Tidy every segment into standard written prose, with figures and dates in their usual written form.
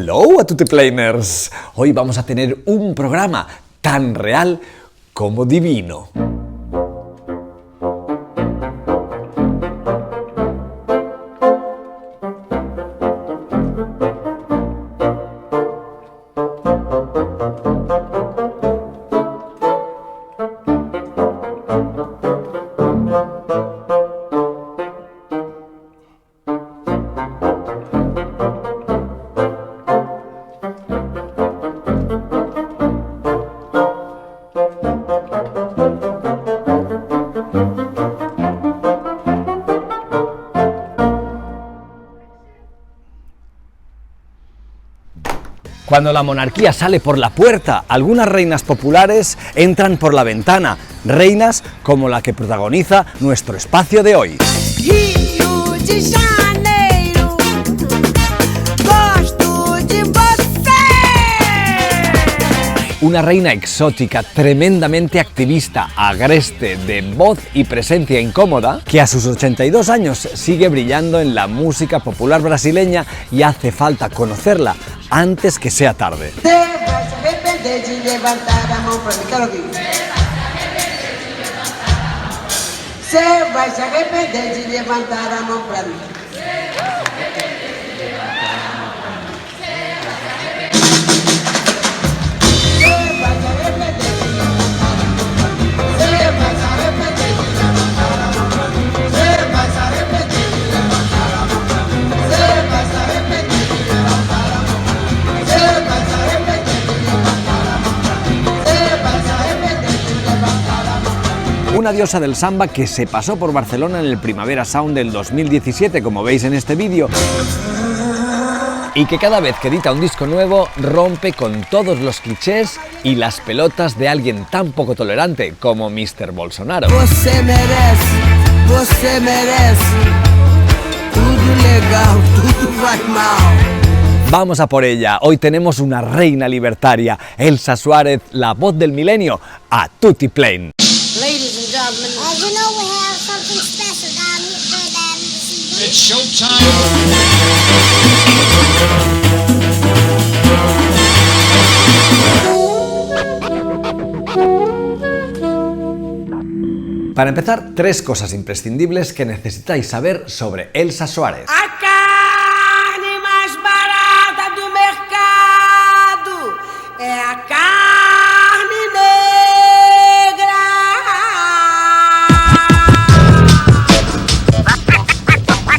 Hello a Tutiplaners. Hoy vamos a tener un programa tan real como divino. Cuando la monarquía sale por la puerta, algunas reinas populares entran por la ventana, reinas como la que protagoniza nuestro espacio de hoy. Rio de Janeiro, gosto de você. Una reina exótica, tremendamente activista, agreste, de voz y presencia incómoda, que a sus 82 años sigue brillando en la música popular brasileña y hace falta conocerla antes que sea tarde. Você vai se arrepender de levantar a mão pra mim, quero ouvir. Você vai se arrepender de levantar a mão pra mim. Una diosa del samba que se pasó por Barcelona en el Primavera Sound del 2017, como veis en este vídeo, y que cada vez que edita un disco nuevo rompe con todos los clichés y las pelotas de alguien tan poco tolerante como Mr. Bolsonaro. Você merece, tudo legal, tudo vai mal. Vamos a por ella. Hoy tenemos una reina libertaria, Elsa Suárez, la voz del milenio, a Tutiplan. Ladies and gentlemen, You know we have something special down here this evening. It's showtime. Para empezar, tres cosas imprescindibles que necesitáis saber sobre Elsa Suárez. a carne mais barata do mercado é a carne negra.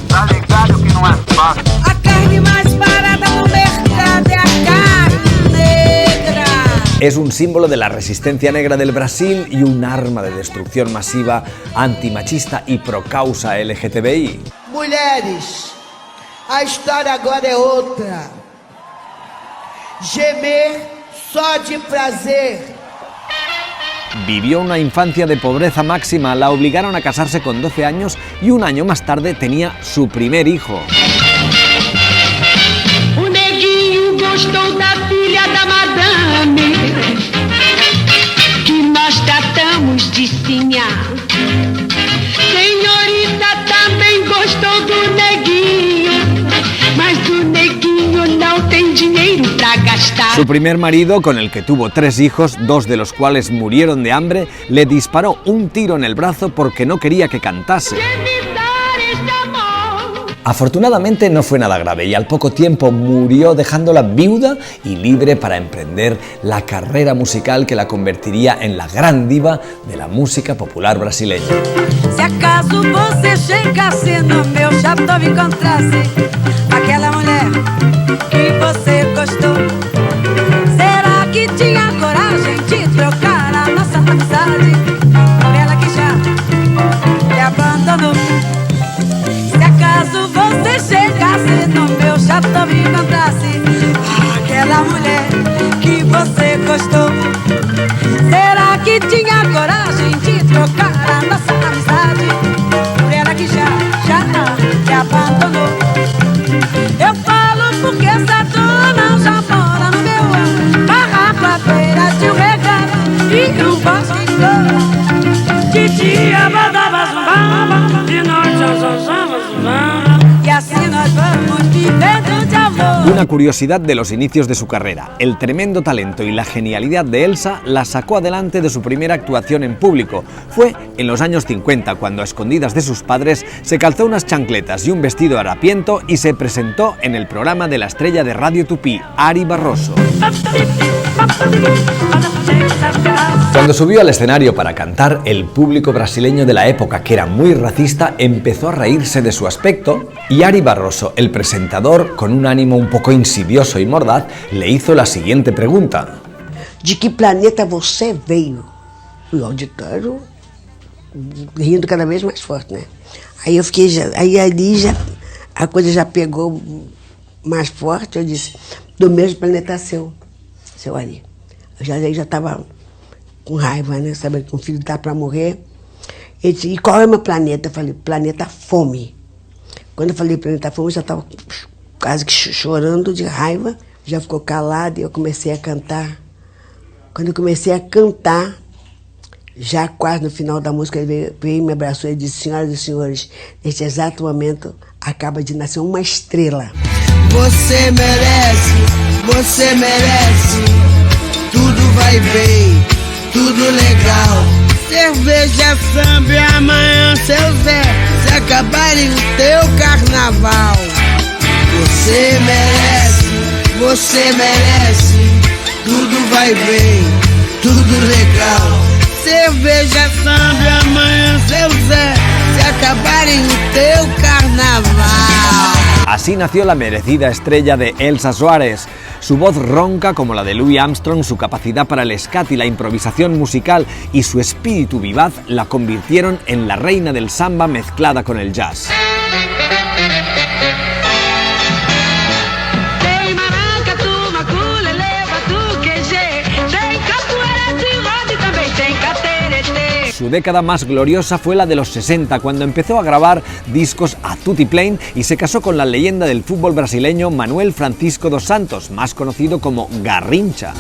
Tá ligado que não é fácil. A carne mais barata do mercado é a carne negra. Es un símbolo de la resistencia negra del Brasil y un arma de destrucción masiva antimachista y pro causa LGTBI. Mulheres, a história agora é outra. Gemer só de prazer. Vivió una infancia de pobreza máxima, la obligaron a casarse con 12 años y un año más tarde tenía su primer hijo. O neguinho gostou da filha da madame, que nós tratamos de sinhá. Senhorita também gostou do neguinho, mas o neguinho não tem dinheiro pra gastar. Su primer marido, con el que tuvo 3 hijos, 2 de los cuales murieron de hambre, le disparó un tiro en el brazo porque no quería que cantase. Evitar este amor. Afortunadamente no fue nada grave y al poco tiempo murió dejándola viuda y libre para emprender la carrera musical que la convertiría en la gran diva de la música popular brasileña. Se acaso você chegasse no meu chapéu e encontrasse aquela mulher que você gostou, será que tinha coragem de trocar a nossa amizade por ela que já te abandonou? Se acaso você chegasse no meu chapéu e encontrasse aquela mulher que você gostou, será que tinha coragem de trocar a nossa amizade por ela que já te abandonou? Eu falo porque essa dona já mora no meu ano, barraco à beira de um regato e um bosque em flor. De dia badava zumba, de noite eu só chamo zumba. E assim nós vamos vivendo de amor. Una curiosidad de los inicios de su carrera: el tremendo talento y la genialidad de Elsa la sacó adelante de su primera actuación en público. Fue en los años 50 cuando, a escondidas de sus padres, se calzó unas chancletas y un vestido harapiento y se presentó en el programa de la estrella de Radio Tupí, Ari Barroso. Cuando subió al escenario para cantar, el público brasileño de la época, que era muy racista, empezó a reírse de su aspecto, y Ari Barroso, el presentador, con un ánimo un poco insidioso y mordaz, le hizo la siguiente pregunta: ¿De qué planeta você veio? E o auditório rindo cada vez mais forte, né? Aí eu fiquei, aí ali já a coisa já pegou mais forte. Eu disse: do mesmo planeta seu Ari. Eu já estava com raiva, né? Sabendo que um filho tá para morrer. Ele disse: e qual é o meu planeta? Eu falei: planeta fome. Quando eu falei planeta fome, eu já estava quase que chorando de raiva. Já ficou calado e eu comecei a cantar. Quando eu comecei a cantar, já quase no final da música, ele veio e me abraçou e disse: senhoras e senhores, neste exato momento acaba de nascer uma estrela. Você merece, tudo vai bem, tudo legal. Cerveja, samba e amanhã seu Zé, se acabarem o teu carnaval. Você merece, tudo vai bem, tudo legal. Cerveja, samba e amanhã seu Zé, se acabarem o teu carnaval. Así nació la merecida estrella de Elsa Soares. Su voz ronca como la de Louis Armstrong, su capacidad para el scat y la improvisación musical y su espíritu vivaz la convirtieron en la reina del samba mezclada con el jazz. Su década más gloriosa fue la de los 60, cuando empezó a grabar discos a tutiplén y se casó con la leyenda del fútbol brasileño Manuel Francisco dos Santos, más conocido como Garrincha.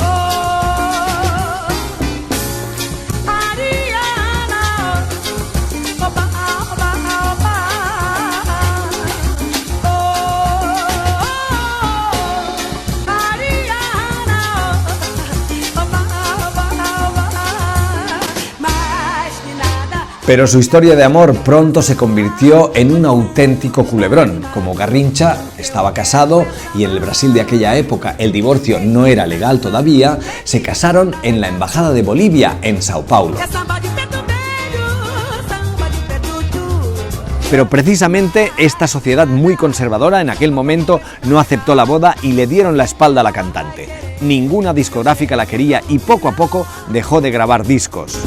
Pero su historia de amor pronto se convirtió en un auténtico culebrón. Como Garrincha estaba casado y en el Brasil de aquella época el divorcio no era legal todavía, se casaron en la Embajada de Bolivia, en Sao Paulo. Pero precisamente esta sociedad muy conservadora en aquel momento no aceptó la boda y le dieron la espalda a la cantante. Ninguna discográfica la quería y poco a poco dejó de grabar discos.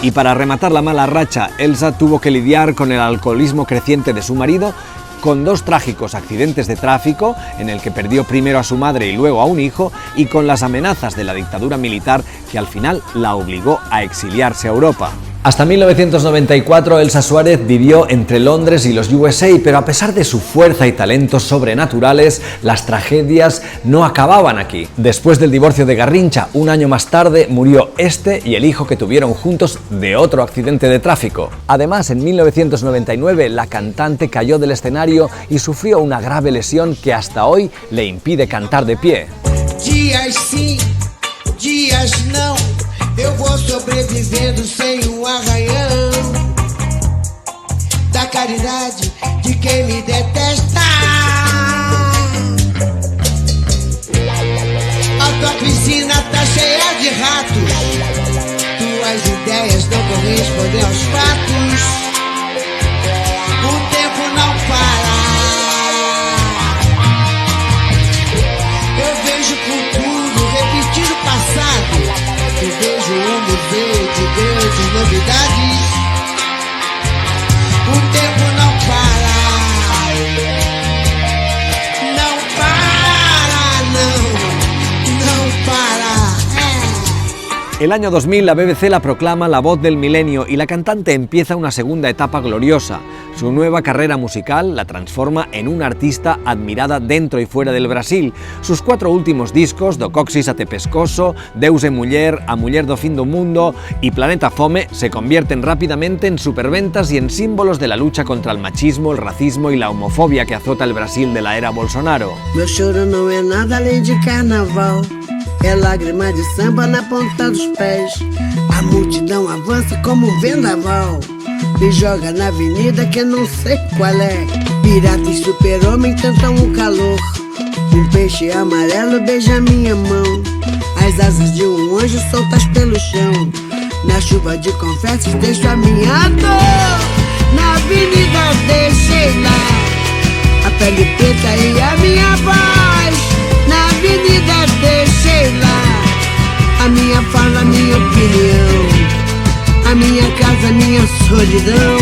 Y para rematar la mala racha, Elsa tuvo que lidiar con el alcoholismo creciente de su marido, con dos trágicos accidentes de tráfico, en el que perdió primero a su madre y luego a un hijo, y con las amenazas de la dictadura militar que al final la obligó a exiliarse a Europa. Hasta 1994 Elsa Soares vivió entre Londres y los USA, pero a pesar de su fuerza y talentos sobrenaturales, las tragedias no acababan aquí. Después del divorcio de Garrincha, un año más tarde, murió este y el hijo que tuvieron juntos de otro accidente de tráfico. Además, en 1999 la cantante cayó del escenario y sufrió una grave lesión que hasta hoy le impide cantar de pie. Dias sim, dias não, eu vou sobrevivendo sem arranhão da caridade de quem me detesta. A tua piscina tá cheia de ratos, tuas ideias não correspondem aos fatos. O tempo não para. Eu vejo futuro repetir o passado. Eu vejo um museu de grandes novidades. O tempo não para. Não para, não para. El año 2000 la BBC la proclama la voz del milenio y la cantante empieza una segunda etapa gloriosa. Su nueva carrera musical la transforma en una artista admirada dentro y fuera del Brasil. Sus 4 últimos discos, Do Coxis até Pescoço, Deus e Muller, A Muller do Fin do Mundo y Planeta Fome, se convierten rápidamente en superventas y en símbolos de la lucha contra el machismo, el racismo y la homofobia que azota el Brasil de la era Bolsonaro. Meu choro não é nada além de carnaval, é lágrima de samba na ponta dos pés. A multidão avança como um vendaval, me joga na avenida que eu não sei qual é. Pirata e super-homem tentam o calor, um peixe amarelo beija minha mão, as asas de um anjo soltas pelo chão. Na chuva de confetes deixo a minha dor, na avenida deixei lá a pele preta e a minha voz. Na avenida deixei lá a minha fala, a minha opinião, a minha casa, a minha solidão.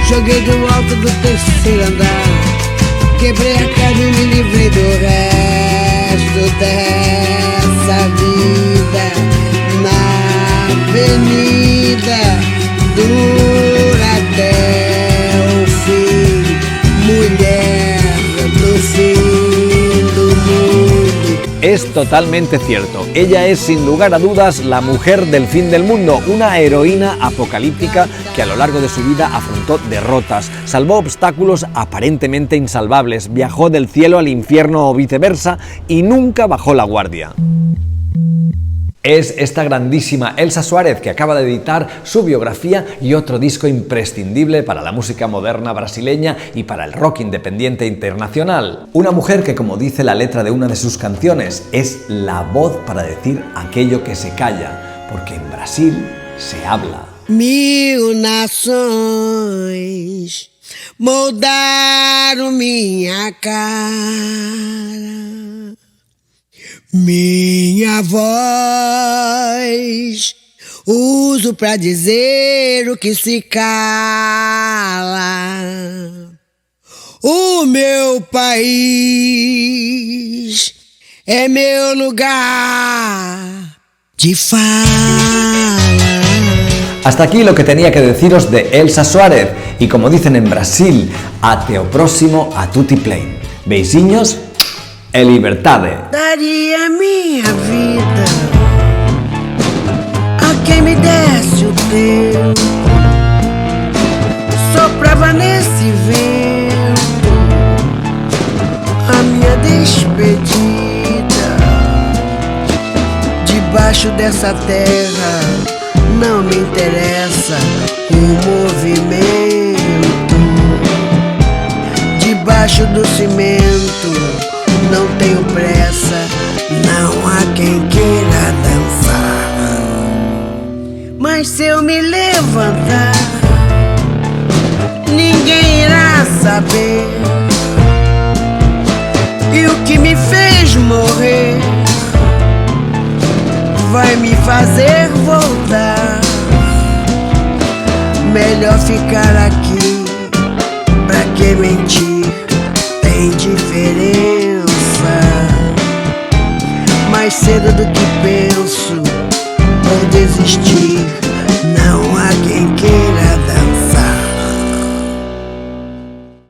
Joguei do alto do 3º andar, quebrei a cara e me livrei do resto dessa vida. Na avenida dura até o fim, mulher do fim do mundo. Es totalmente cierto, ella es sin lugar a dudas la mujer del fin del mundo, una heroína apocalíptica que a lo largo de su vida afrontó derrotas, salvó obstáculos aparentemente insalvables, viajó del cielo al infierno o viceversa y nunca bajó la guardia. Es esta grandísima Elsa Soares que acaba de editar su biografía y otro disco imprescindible para la música moderna brasileña y para el rock independiente internacional. Una mujer que, como dice la letra de una de sus canciones, es la voz para decir aquello que se calla, porque en Brasil se habla. 1000 nações moldaram minha cara, minha voz uso pra dizer o que se cala. O meu país é meu lugar de fala. Hasta aquí lo que tenía que deciros de Elsa Soares y, como dicen en Brasil, até o próximo a tutti plain. Beijinhos e liberdade. Daria minha vida a quem me desse o teu, soprava nesse vento a minha despedida. Debaixo dessa terra não me interessa o movimento, debaixo do cimento não tenho pressa, não há quem queira dançar. Mas se eu me levantar, ninguém irá saber. E o que me fez morrer vai me fazer voltar. Melhor ficar aqui, pra que mentir? Tem diferença. Mais cedo do que penso, vou desistir. Não há quem queira